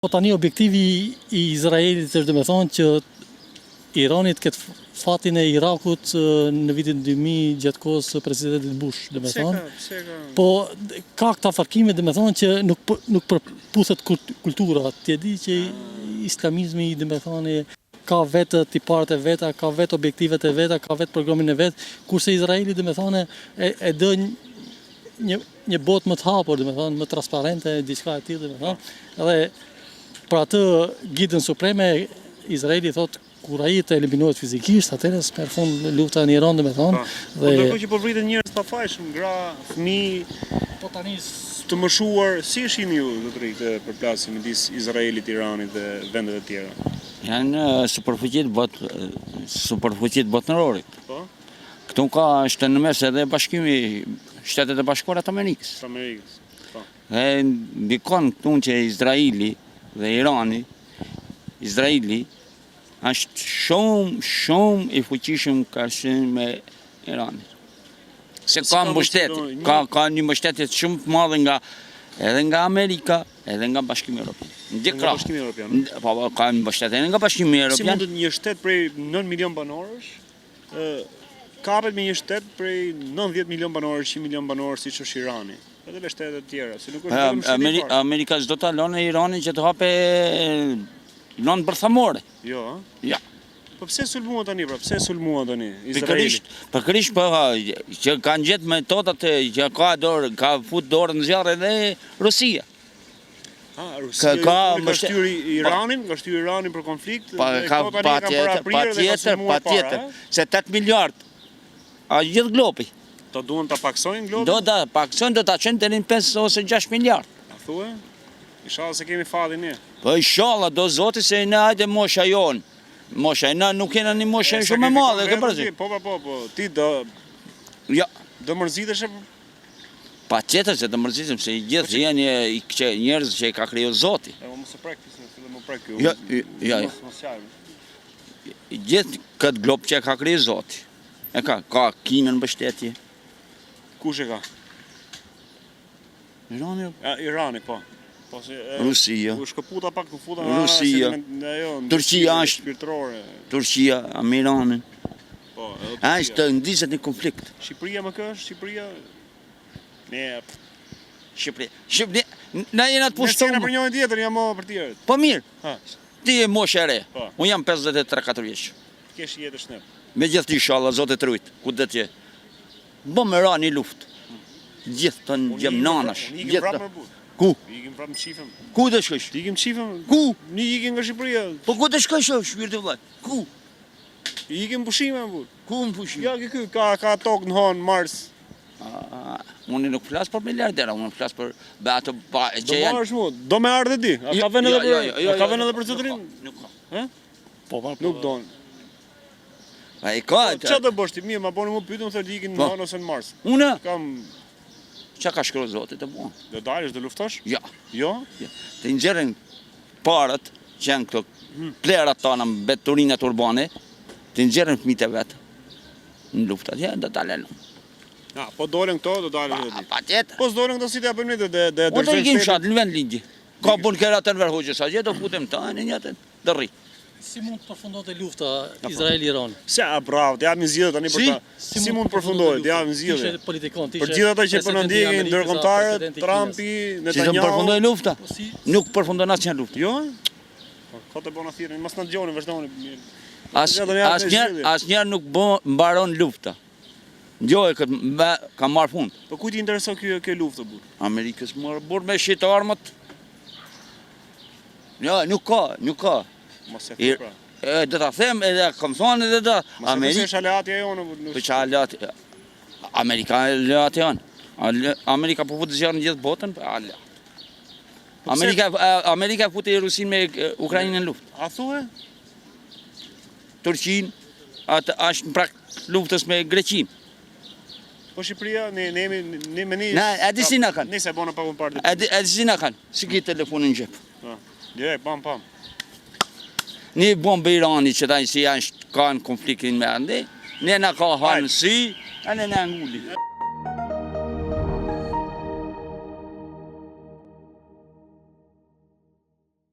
Po tani objektivi i Izraelit është dhe me thonë që Iranit këtë fatin e Irakut në vitin 2000 gjatë kohës presidentit Bush, dhe me thonë. Po ka këta farkime dhe me thonë që nuk përputhet kultura. Ti e di që islamizmi dhe me thonë ka vetë tiparet e veta, ka vetë objektivet e veta, ka vetë programin e vetë, kurse Izraeli dhe me thonë e dë një botë më të hapur, dhe me thonë, më transparente, diçka e tillë, dhe me thonë. Edhe për atë gidën supreme, Izraeli thotë, kur ai të eliminohet fizikisht, atëherë s'merr fund lufta në Iran, dhe me thonë. Po ndërkohë që po vriten njerëz pa fajshëm, gra, fëmijë, po tani të mëshuar, si e shihni ju zotëri këtë përplasje midis Izraelit, Iranit dhe vendeve të tjera? Janë superfuqitë botërore. Po? Këtu është në mes edhe bashkimi Shtetet e Bashkuara të Amerikës. Po. Dhe ndikon këtu që Izraeli dhe Irani, Izraeli është shumë i fuqishëm krahasim me Iranin. Se ka mbështetje, ka një mbështetje shumë të madhe edhe nga Amerika, edhe nga Bashkimi Evropian. Nga Bashkimi Evropian. Po ka mbështetje nga Bashkimi Evropian. Si mundet një shtet prej 9 milion banorësh kapet me një shtet prej 90 milion banorësh, 100 milion banorësh siç është Irani? Edhe me shtetet të tjera, si nuk është vetëm shteti i parë. Amerika s'do ta lënë Iranin që të hape non bërthamore. Jo, Ja. Po pse sulmuan tani, pra? Pse sulmuan tani Izraeli? Pikërisht po që kanë gjetë metodat që ka fut dorë në zjarr edhe Rusia. Rusia ka shtyri Iranin, për konflikt, patjetër, se 8 miliard a gjithë globi. Do duan ta paksojnë globin? Do ta paksojnë, do ta çojnë deri në 5 ose 6 miliard. A thua? Inshallah se kemi fallin ne. Po inshallah do Zoti se na hajde mosha jon. Mosha na nuk kena një moshë shumë e madhe, ke përzi. Po. Ti do Ja, do mërzitesh? patjetër se do mërzitëm se i gjithë janë njerëz që i ka krijuar Zoti. Mos e prek, fillon më prek. Ja. Gjithë këtë glob që ka krijuar Zoti. E ka Kinën mbështetje. Kush e ka? Irani, po. Rusia. U shkëputa pak, u futa Rusia. Turqia është shpirtërore. Turqia, Iranin. Po, Është ndizet një konflikt. Shqipëria më kë është? Shqipëria? Ne, Shqipëria, na jena të ne s'kena pushtuar. për njërin tjetër, jam për tjerët. Po mirë, Ha, ti je moshë e re. Po. Unë jam 53-4 vjeç. kesh jetë shnep. Me gjithë inshallah Zoti të rujt, ku do të je. Bo me ra një luftë. Gjithë të gjem nanash. Ikim prapë për but. Ku? Ikim prapë në qifëm. Ku do shkosh? Ikim qifëm. Ku? Një ikim nga Shqipëria. Po ku do shkosh shpirti vllaj? Ku? Ikim pushime në but. Ku më pushim? Ja, ky ka tokë në hanë, Mars. Unë nuk flas për miliardera, unë flas për ato që Do janë. marrësh mu, do me ardhe ti. A ka vend edhe për zotrin? Nuk ka. Ë? po Nuk don. Ai ka. Çfarë do bësh ti? Mirë, ma bëni mu pyetëm se ikin në hanë ose në Mars. Unë Kam çka ka shkruar Zoti të bën. do dalësh, do luftosh? Ja. Jo? Të nxjerrin parët që janë këto plerat tona me beturinat urbane, të nxjerrin fëmijët e vet në luftat. Ja, do dalën. Po dolen këto, do dalësh edhe ti. Patjetër. Po s'dolen këto si t'ja bëjmë ne dhe Unë do ikim shat në vend ligji. Ka bunkerat të nverhoqës, a gjë do futem tani njëtën, do rri. si mund të përfundohet lufta Izrael-Iran? Bravo, të japim zgjidhje tani për ta. Si mund të përfundohet? Të japim zgjidhje. Ti politikon, ti Për gjithë ata që po na ndjekin ndërkombëtarët, Trumpi, Si të Netanyahu. përfundoj lufta? Nuk përfundon asnjë luftë. Jo? Ka të bëna thirrën, mos na dëgjoni, vazhdoni. Asnjëherë nuk mbaron lufta. Ngjoj këtë ka marr fund. Po kujt i intereson kjo luftë burr? Amerikës burr me shit armët. Jo, nuk ka. Mos e thua pra. Do ta them edhe kam thonë edhe do. Amerika është aleati jonë. Po çalat Amerika aleati janë. Amerika po futet zjarr në gjithë botën, Amerika futi Rusin me Ukrainën në luftë. A thua? Turqinë atë është në prag luftës me Greqinë. Po Shqipëria ne me Na, a di si na kanë? Nëse bëna pak më parë. A di si na kanë? Si ki telefonin në xhep. Direkt, pam. Një bombë Irani që taj si janë kanë konfliktin me ande, ne na ka hanë si, a ne na ngulli.